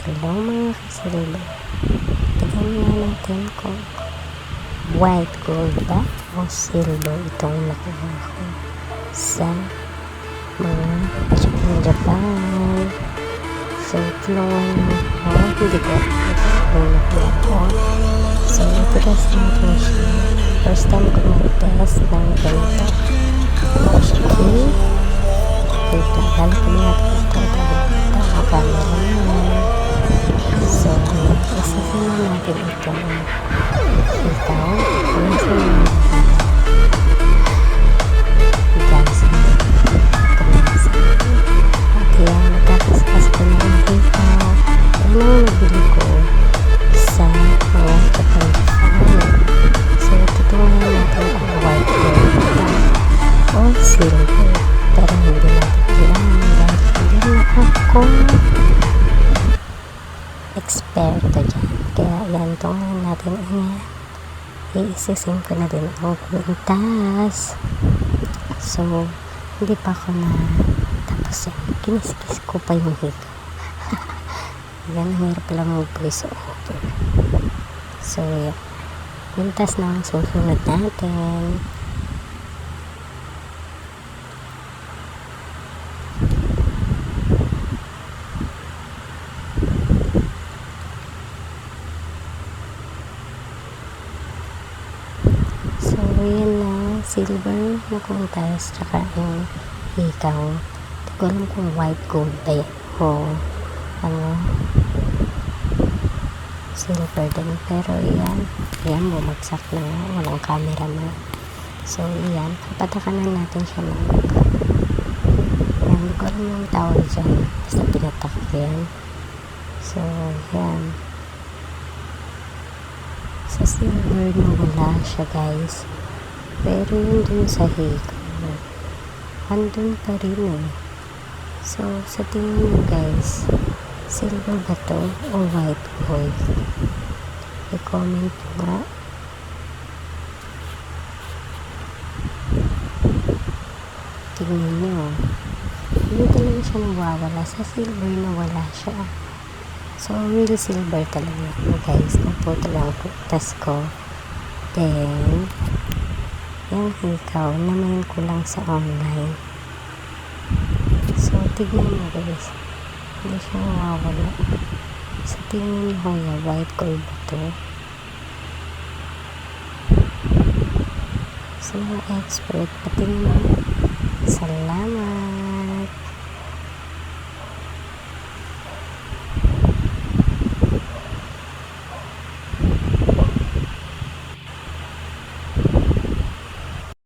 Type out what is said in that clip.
Hello mga kasilver. Tignan nga natin kung white gold ba o silver itong nakuha ko sa mga chicken Japan. So, tulungan mo ako. Hindi ko kung nakuha ko. So, itigas natin siya. First time ko mag-test ng ganito. Okay. Ito, halipin natin ito. Ang camera naman. So, isasin natin ito. Ikaw, isasin natin. Igasin. At yan, nagkakaskas ko na ang ikaw. Ano ang nabili ko sa mga kapalitan. So, tutungan natin ang white gold o silver. Pero hindi natin kailangan dahil hindi na ako eksperto dyan. Kaya yan, tungan natin yan. Iisisim ko na din ang kwintas. So, hindi pa ako na tapos yan. Kinisikis ko pa yung hikaw. Yan, hirap lang mag-voice over. So, yan. Kwintas na ang susunod natin. So, yan na, silver na kwintas, tsaka yung ikaw. Hindi ko alam kung white gold ba yan o silver din. Pero yan, bumagsak na nga, walang camera na. So, yan, papatakanan natin siya ng yan, hindi ko alam yung tawag dyan. Basta pinatak yan. So, yan. Sa silver na wala siya, guys. Pero yun dun sa hikaw, andun pa rin eh. So, sa tingin nyo guys, silver ba to o white gold? I-comment nyo nga. Tingnan nyo. Hindi talaga siya nawawala. Sa silver na wala siya. So, real silver talaga guys. Naputo lang po. Tas ko. Then, yung hikaw, namayin ko lang sa online. So, tignan mo guys. Hindi siya nawawala. Sa tingin mo kaya, white gold ba ito? Sa mga expert, patingin mo. Salamat!